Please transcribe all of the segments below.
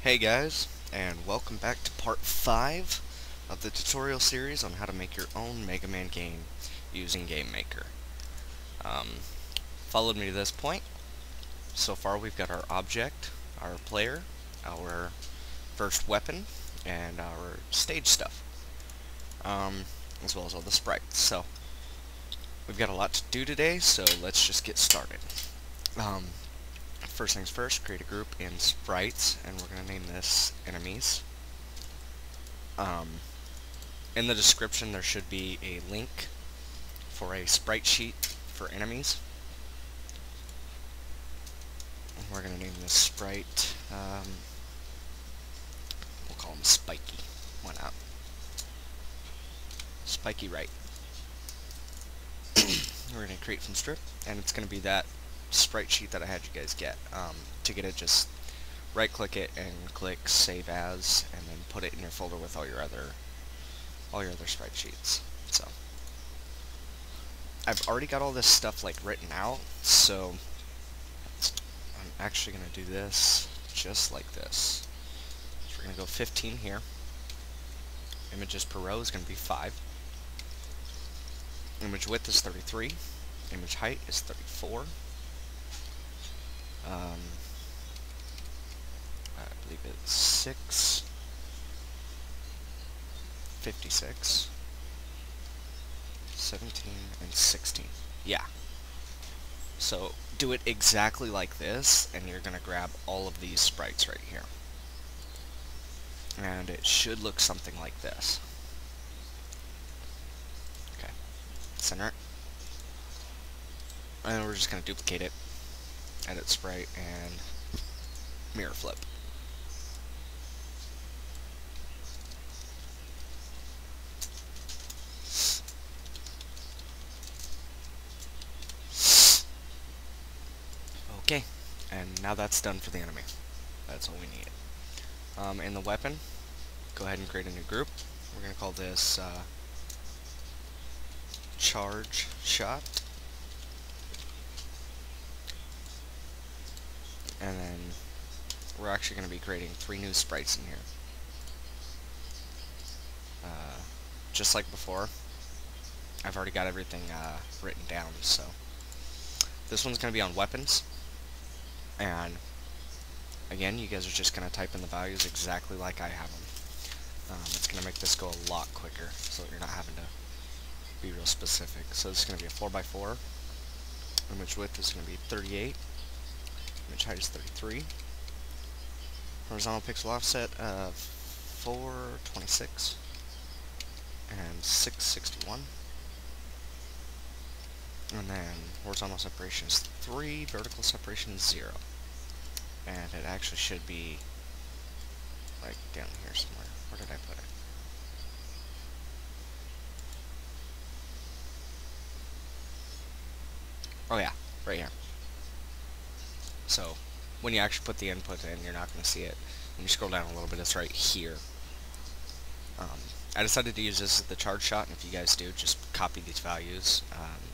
Hey guys, and welcome back to part 5 of the tutorial series on how to make your own Megaman game using GameMaker. Followed me to this point. So far we've got our object, our player, our first weapon, and our stage stuff, as well as all the sprites. So we've got a lot to do today, so let's just get started. First things first, create a group in sprites, and we're going to name this enemies. In the description there should be a link for a sprite sheet for enemies. We're going to name this sprite, we'll call him Spiky. Why not? Spiky right. We're going to create from strip, and it's going to be that sprite sheet that I had you guys get. To get it, just right click it and click save as, and then put it in your folder with all your other sprite sheets. So I've already got all this stuff like written out, so I'm actually going to do this just like this. So we're going to go 15 here. Images per row is going to be 5. Image width is 33. Image height is 34. I believe it's 6, 56, 17, and 16. Yeah. So do it exactly like this, and you're going to grab all of these sprites right here. And it should look something like this. Okay. Center it. And we're just going to duplicate it, edit sprite, and mirror flip. Okay, and now that's done for the enemy. That's all we need. In the weapon, go ahead and create a new group. We're going to call this charge shot. And then we're actually going to be creating 3 new sprites in here. Just like before, I've already got everything written down, so this one's going to be on weapons. And again, you guys are just going to type in the values exactly like I have them. It's going to make this go a lot quicker, so that you're not having to be real specific. So this is going to be a 4x4. Image width is going to be 38. Image height is 33. Horizontal pixel offset of 426 and 661. And then horizontal separation is 3, vertical separation is 0. And it actually should be like down here somewhere. Where did I put it? Oh yeah, right here. So when you actually put the input in, you're not going to see it. When you scroll down a little bit, it's right here. I decided to use this as the charge shot, and if you guys do, just copy these values.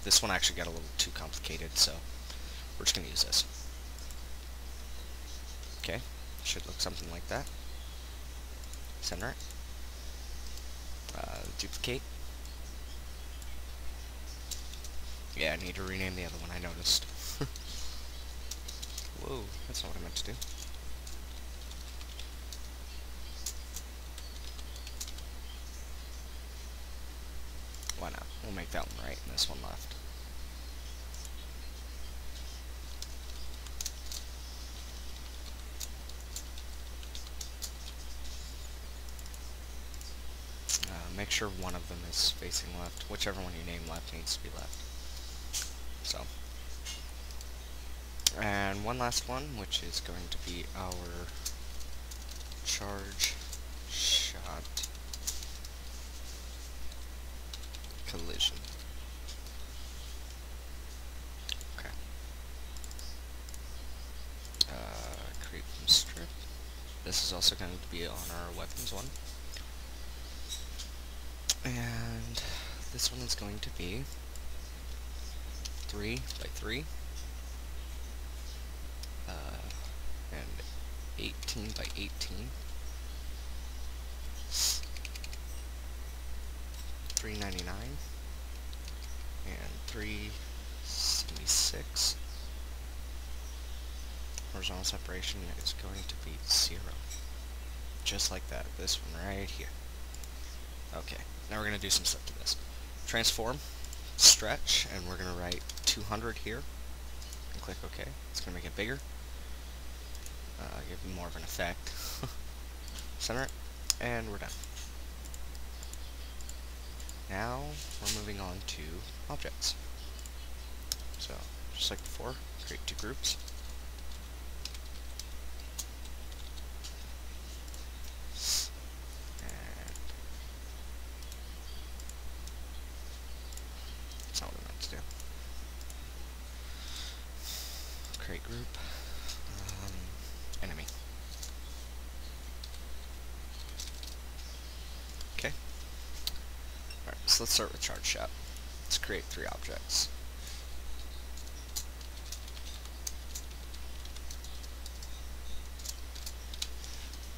This one actually got a little too complicated, so we're just going to use this. Okay, should look something like that. Center it. Duplicate. Yeah, I need to rename the other one, I noticed. Whoa, that's not what I meant to do. Why not? We'll make that one right and this one left. Make sure one of them is facing left. Whichever one you name left needs to be left. So. And one last one, which is going to be our charge shot collision. Okay. Create from strip. This is also going to be on our weapons one. And this one is going to be 3 by 3 and 8 15 by 18. 399 and 376. Horizontal separation is going to be 0. Just like that. This one right here. Okay, now we're going to do some stuff to this. Transform, stretch, and we're going to write 200 here. And click OK. It's going to make it bigger. Give it more of an effect. Center it, and we're done. Now we're moving on to objects. So, just like before, create two groups. And that's not what I meant to do. Create group. Enemy. Okay. Alright, so let's start with charge shot. Let's create 3 objects.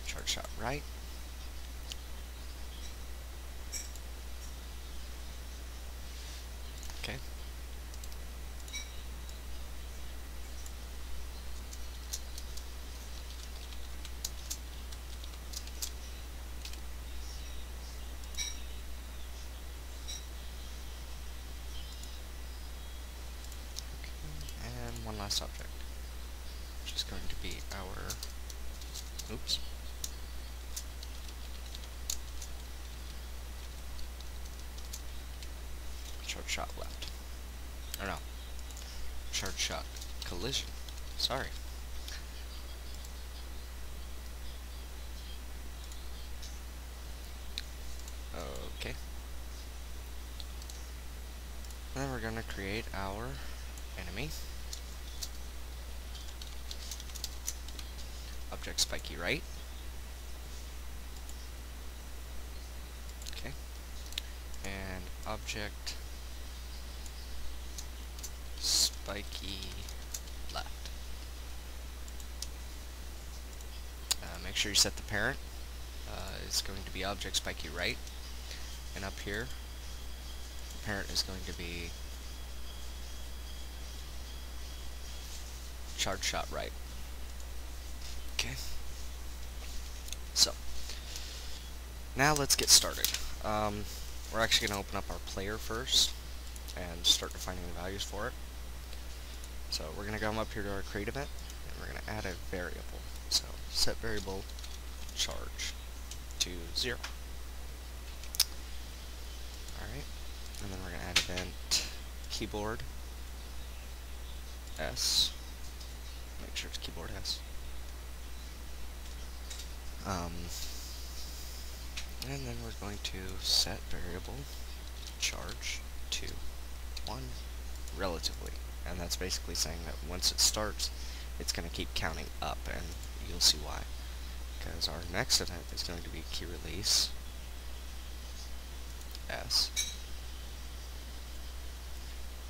Charge shot right. Okay. And one last object, which is going to be our, oops, charge shot left. Or no, charge shot collision. Sorry. Okay. Then we're going to create our enemy. Object spiky right. Okay. And object spiky left. Make sure you set the parent. It's going to be object spiky right. And up here, the parent is going to be charge shot right. Okay. So, now let's get started. We're actually going to open up our player first and start defining the values for it. So we're going to come up here to our create event, and we're going to add a variable. So set variable charge to 0. Alright, and then we're going to add event keyboard S. Make sure it's keyboard S. And then we're going to set variable charge to 1 relatively. And that's basically saying that once it starts, it's going to keep counting up, and you'll see why. Because our next event is going to be key release S.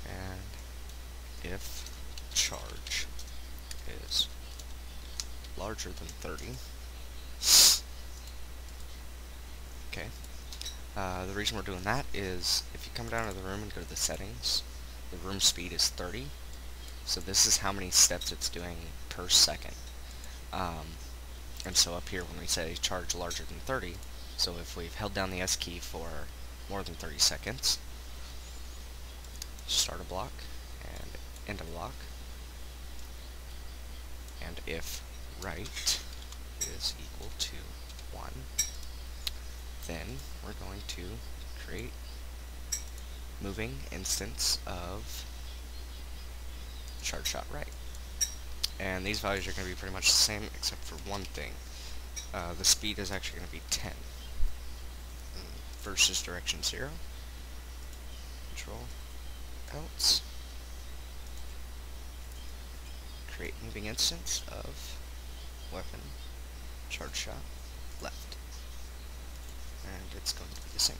And if charge is larger than 30, okay, the reason we're doing that is if you come down to the room and go to the settings, the room speed is 30, so this is how many steps it's doing per second. And so up here when we say charge larger than 30, so if we've held down the S key for more than 30 seconds, start a block and end a block, and if right is equal to 1, then we're going to create moving instance of charge shot right. And these values are going to be pretty much the same except for one thing. The speed is actually going to be 10 versus direction 0. Control else. Create moving instance of weapon charge shot left. And it's going to be the same.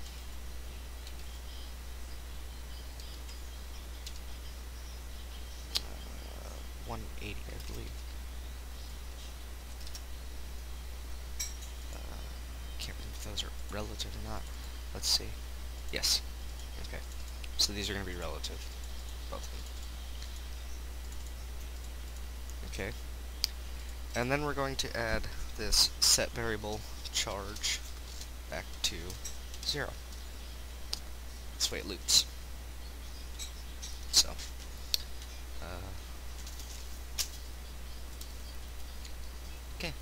180, I believe. those are relative or not. Let's see. Yes. Okay. So these are going to be relative, both of them. Okay. And then we're going to add this set variable charge back to 0. This way it loops. So, okay.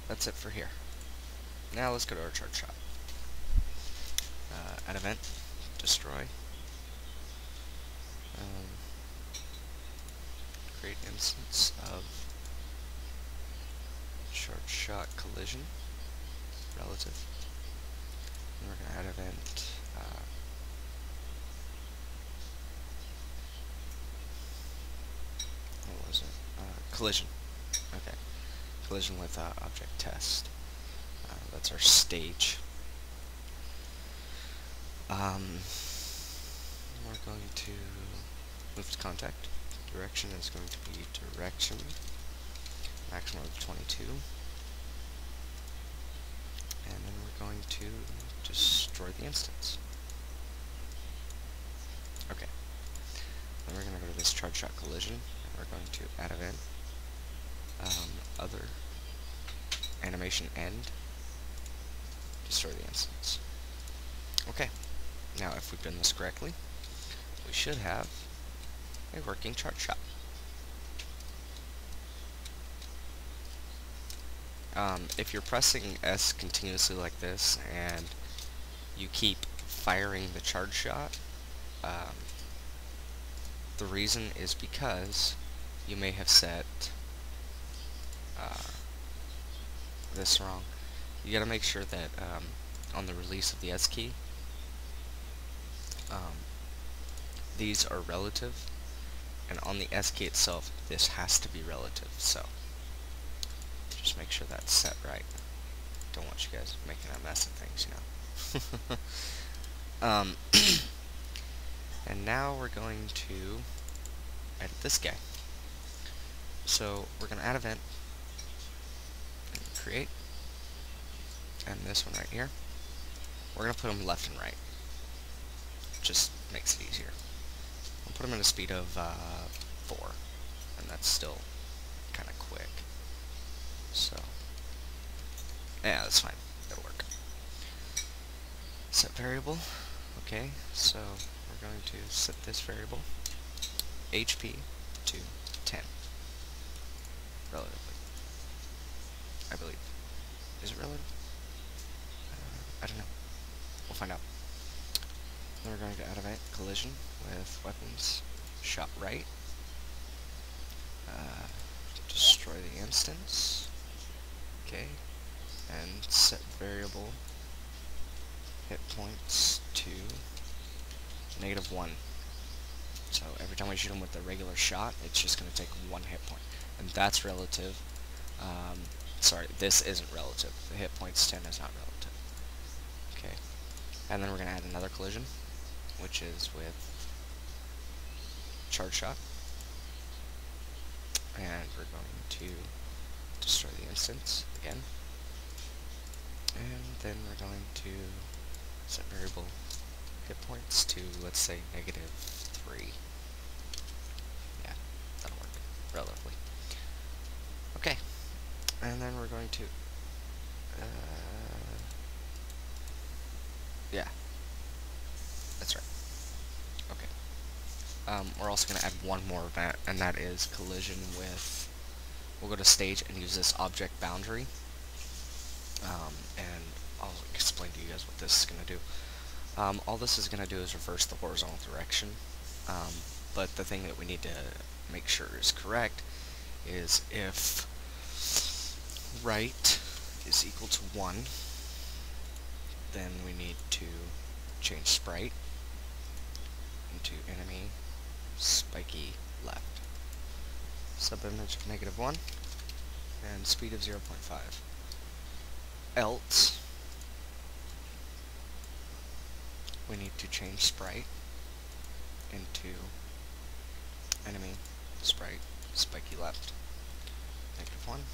That's it for here. Now let's go to our charge shot. Add event, destroy. Create instance of charge shot collision relative. And we're going to add event what was it? Collision. Okay. Collision with object test. That's our stage. We're going to move to contact. Direction is going to be direction. Maximum of 22. And then we're going to destroy the instance. Okay. Then we're going to go to this charge shot collision, and we're going to add event, other, animation end, destroy the instance. Okay. Now, if we've done this correctly, we should have a working charge shot. If you're pressing S continuously like this, and you keep firing the charge shot, the reason is because you may have set this wrong. You gotta make sure that on the release of the S key, these are relative, and on the S key itself, this has to be relative, so just make sure that's set right. Don't want you guys making a mess of things, you know. And now we're going to edit this guy. So we're going to add event, and create, and this one right here. We're going to put them left and right. Just makes it easier. We'll put them at a speed of 4, and that's still kind of quick. So, yeah, that's fine. It'll work. Set variable. Okay, so we're going to set this variable HP to 10. Relatively. I believe. Is it relative? I don't know. We'll find out. Then we're going to add event collision with weapons shot right. Destroy the instance. Okay, and set variable hit points to -1. So every time we shoot them with the regular shot, it's just going to take 1 hit point, and that's relative. Sorry, this isn't relative. The hit points 10 is not relative. Okay, and then we're going to add another collision, which is with charge shot, and we're going to destroy the instance again, and then we're going to set variable hit points to, let's say, -3. Yeah, that'll work relatively. Okay, and then we're going to yeah, that's right. Okay, we're also going to add one more event, and that is collision with. We'll go to stage and use this object boundary, and I'll explain to you guys what this is going to do. All this is going to do is reverse the horizontal direction, but the thing that we need to make sure is correct is if right is equal to 1, then we need to change sprite into enemy spiky left. Subimage of -1 and speed of 0.5. Else, we need to change sprite into enemy sprite spiky left -1.